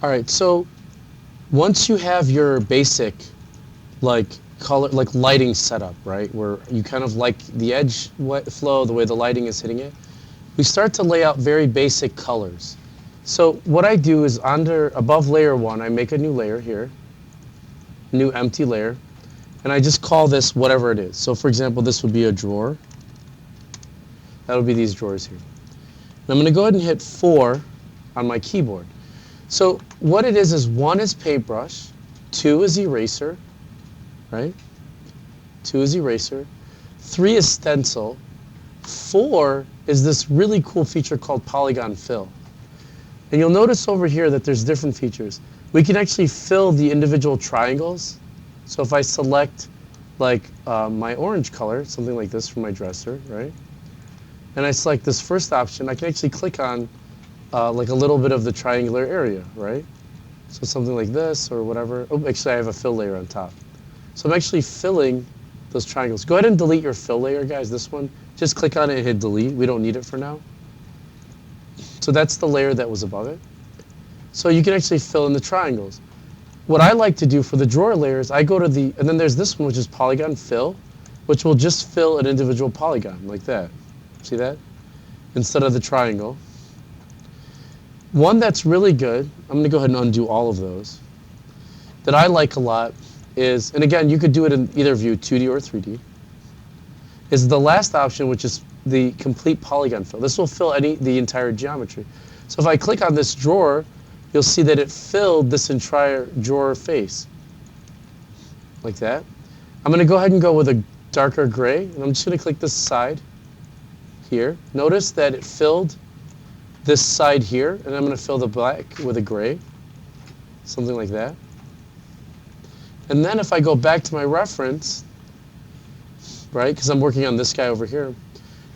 All right, so once you have your basic like color, like lighting setup, right, where you kind of like the edge flow, the way the lighting is hitting it, we start to lay out very basic colors. So what I do is above layer 1, I make a new layer here, new empty layer, and I just call this whatever it is. So for example, this would be a drawer. That would be these drawers here. And I'm going to go ahead and hit 4 on my keyboard. So what it is 1 is paintbrush, 2 is eraser, right? 2 is eraser, 3 is stencil, 4 is this really cool feature called polygon fill. And you'll notice over here that there's different features. We can actually fill the individual triangles. So if I select like my orange color, something like this from my dresser, right? And I select this first option, I can actually click on like a little bit of the triangular area, right? So something like this or whatever. Oh, actually I have a fill layer on top. So I'm actually filling those triangles. Go ahead and delete your fill layer, guys, this one. Just click on it and hit delete. We don't need it for now. So that's the layer that was above it. So you can actually fill in the triangles. What I like to do for the drawer layers, I go to and then there's this one, which is polygon fill, which will just fill an individual polygon like that. See that? Instead of the triangle. One that's really good, I'm going to go ahead and undo all of those, that I like a lot is, and again, you could do it in either view, 2D or 3D, is the last option, which is the complete polygon fill. This will fill the entire geometry. So if I click on this drawer, you'll see that it filled this entire drawer face, like that. I'm going to go ahead and go with a darker gray, and I'm just going to click this side here. Notice that it filled this side here, and I'm going to fill the black with a gray, something like that. And then if I go back to my reference, right, because I'm working on this guy over here,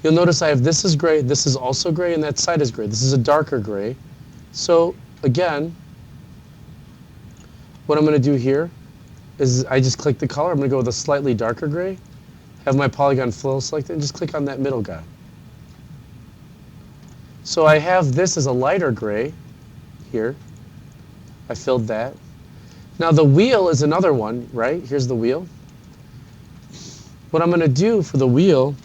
you'll notice I have this is gray, this is also gray, and that side is gray. This is a darker gray. So again, what I'm going to do here is I just click the color. I'm going to go with a slightly darker gray, have my polygon fill selected, and just click on that middle guy. So I have this as a lighter gray here. I filled that. Now the wheel is another one, right? Here's the wheel. What I'm going to do for the wheel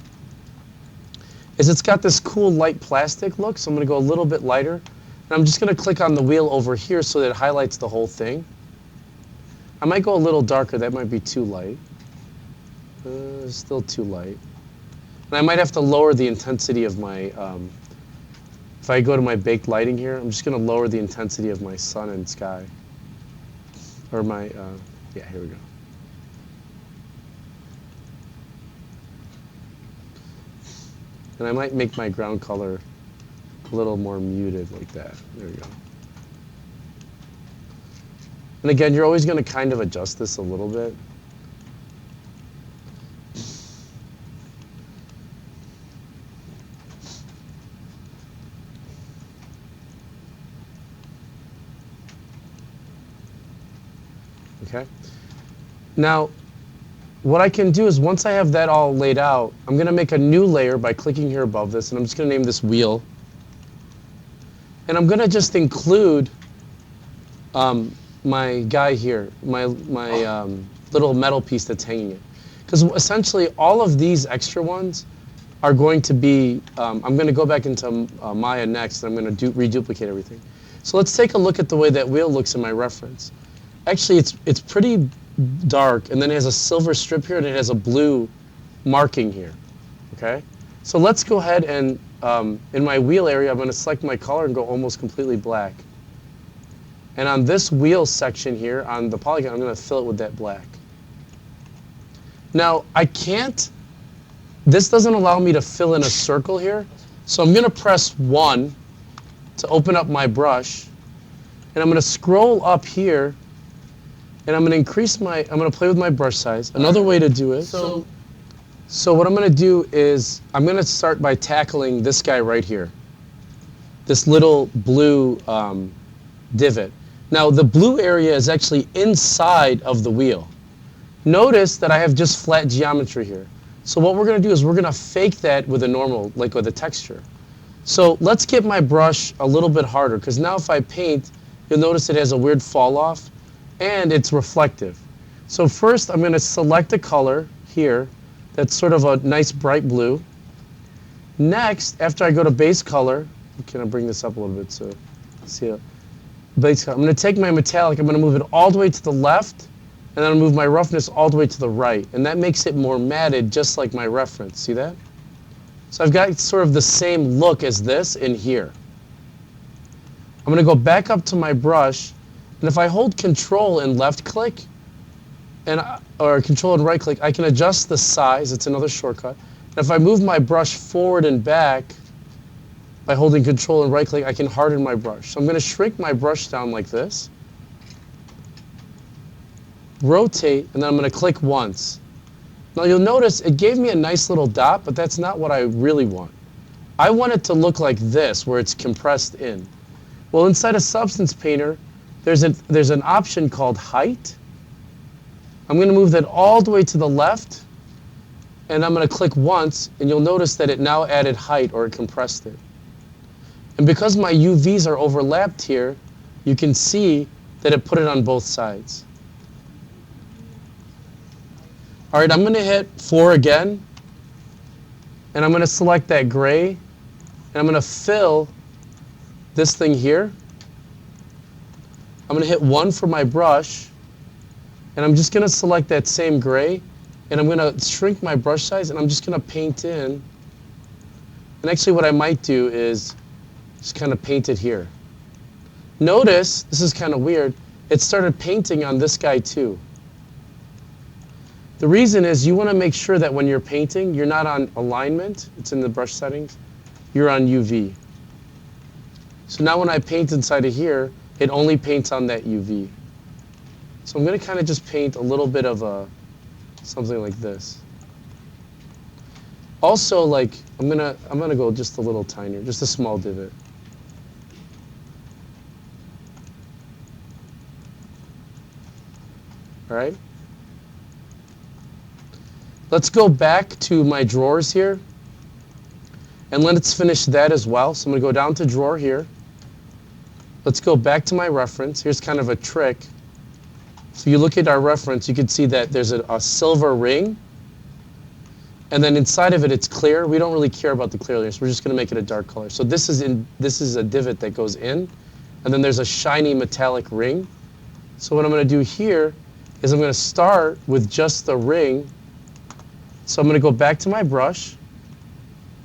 is it's got this cool light plastic look, so I'm going to go a little bit lighter. And I'm just going to click on the wheel over here so that it highlights the whole thing. I might go a little darker. That might be too light. Still too light. And I might have to lower the intensity of my, if I go to my baked lighting here, I'm just going to lower the intensity of my sun and sky. Or my, yeah, here we go. And I might make my ground color a little more muted like that. There we go. And again, you're always going to kind of adjust this a little bit. Okay. Now, what I can do is once I have that all laid out, I'm going to make a new layer by clicking here above this, and I'm just going to name this wheel. And I'm going to just include my guy here, my little metal piece that's hanging it. Because essentially all of these extra ones are going to be, I'm going to go back into Maya next, and I'm going to reduplicate everything. So let's take a look at the way that wheel looks in my reference. Actually, it's pretty dark, and then it has a silver strip here, and it has a blue marking here. Okay? So let's go ahead and, in my wheel area, I'm going to select my color and go almost completely black. And on this wheel section here, on the polygon, I'm going to fill it with that black. Now, I can't, this doesn't allow me to fill in a circle here, so I'm going to press 1 to open up my brush, and I'm going to scroll up here, and I'm going to increase I'm going to play with my brush size. Another way to do it, so what I'm going to do is, I'm going to start by tackling this guy right here. This little blue divot. Now, the blue area is actually inside of the wheel. Notice that I have just flat geometry here. So what we're going to do is we're going to fake that with a normal, like with a texture. So let's get my brush a little bit harder, because now if I paint, you'll notice it has a weird fall off, and it's reflective. So first I'm going to select a color here that's sort of a nice bright blue. Next, after I go to base color, can I bring this up a little bit so see it? Base color. I'm going to take my metallic, I'm going to move it all the way to the left, and then I'll move my roughness all the way to the right. And that makes it more matted, just like my reference. See that? So I've got sort of the same look as this in here. I'm going to go back up to my brush, and if I hold Control and left click, or Control and right click, I can adjust the size. It's another shortcut. And if I move my brush forward and back by holding Control and right click, I can harden my brush. So I'm going to shrink my brush down like this, rotate, and then I'm going to click once. Now you'll notice it gave me a nice little dot, but that's not what I really want. I want it to look like this, where it's compressed in. Well, inside of Substance Painter, there's an option called Height. I'm going to move that all the way to the left, and I'm going to click once, and you'll notice that it now added height, or it compressed it. And because my UVs are overlapped here, you can see that it put it on both sides. All right, I'm going to hit 4 again, and I'm going to select that gray, and I'm going to fill this thing here. I'm going to hit 1 for my brush, and I'm just going to select that same gray, and I'm going to shrink my brush size, and I'm just going to paint in. And actually what I might do is just kind of paint it here. Notice, this is kind of weird, it started painting on this guy too. The reason is you want to make sure that when you're painting, you're not on alignment, it's in the brush settings, you're on UV. So now when I paint inside of here, it only paints on that UV. So I'm going to kind of just paint a little bit of something like this. Also, like I'm gonna go just a little tinier, just a small divot. All right. Let's go back to my drawers here, and let's finish that as well. So I'm going to go down to drawer here. Let's go back to my reference. Here's kind of a trick. So you look at our reference, you can see that there's a silver ring, and then inside of it, it's clear. We don't really care about the clearness. We're just going to make it a dark color. So this is a divot that goes in, and then there's a shiny metallic ring. So what I'm going to do here is I'm going to start with just the ring. So I'm going to go back to my brush.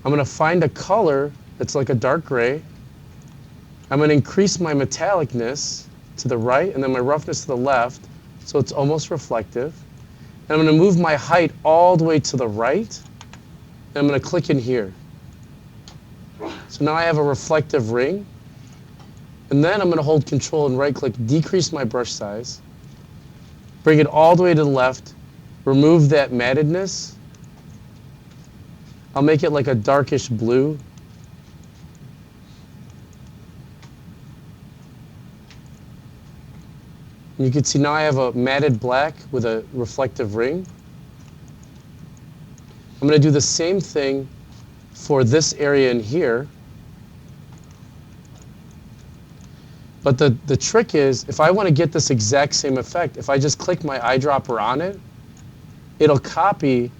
I'm going to find a color that's like a dark gray. I'm going to increase my metallicness to the right and then my roughness to the left so it's almost reflective. And I'm going to move my height all the way to the right. And I'm going to click in here. So now I have a reflective ring. And then I'm going to hold Control and right click, decrease my brush size, bring it all the way to the left, remove that mattedness. I'll make it like a darkish blue. And you can see now I have a matted black with a reflective ring. I'm going to do the same thing for this area in here. But the trick is, if I want to get this exact same effect, if I just click my eyedropper on it, it'll copy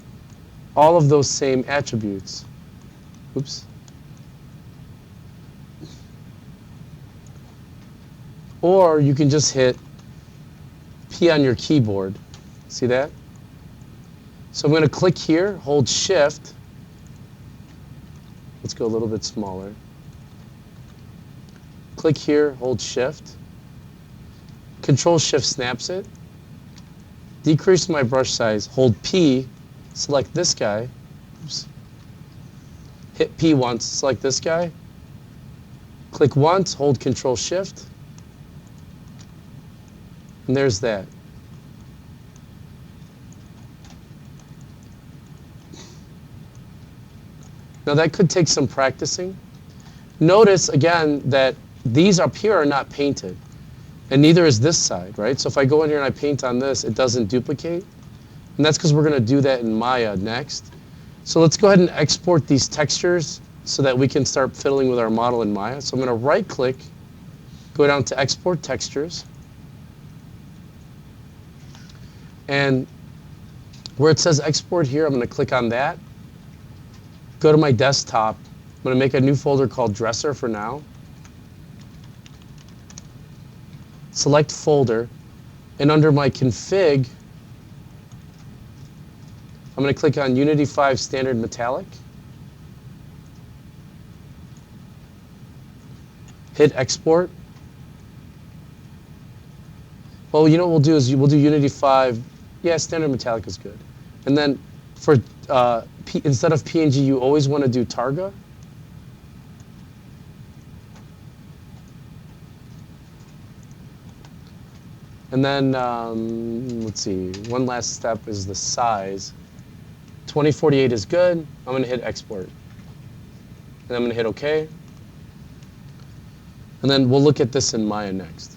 all of those same attributes. Oops. Or you can just hit P on your keyboard. See that? So I'm going to click here, hold Shift. Let's go a little bit smaller. Click here, hold Shift. Control Shift snaps it. Decrease my brush size, hold P, select this guy. Oops. Hit P once, select this guy. Click once, hold Control Shift. And there's that. Now that could take some practicing. Notice again that these up here are not painted, and neither is this side, right? So if I go in here and I paint on this, it doesn't duplicate, and that's because we're going to do that in Maya next. So let's go ahead and export these textures so that we can start fiddling with our model in Maya. So I'm going to right-click, Go down to Export Textures. And where it says Export here, I'm going to click on that. Go to my desktop. I'm going to make a new folder called Dresser for now. Select Folder. And under my config, I'm going to click on Unity 5 Standard Metallic. Hit Export. Well, you know what we'll do is we'll do Unity 5. Yeah, Standard Metallic is good. And then for instead of PNG, you always want to do Targa. And then, let's see, one last step is the size. 2048 is good. I'm going to hit Export. And I'm going to hit OK. And then we'll look at this in Maya next.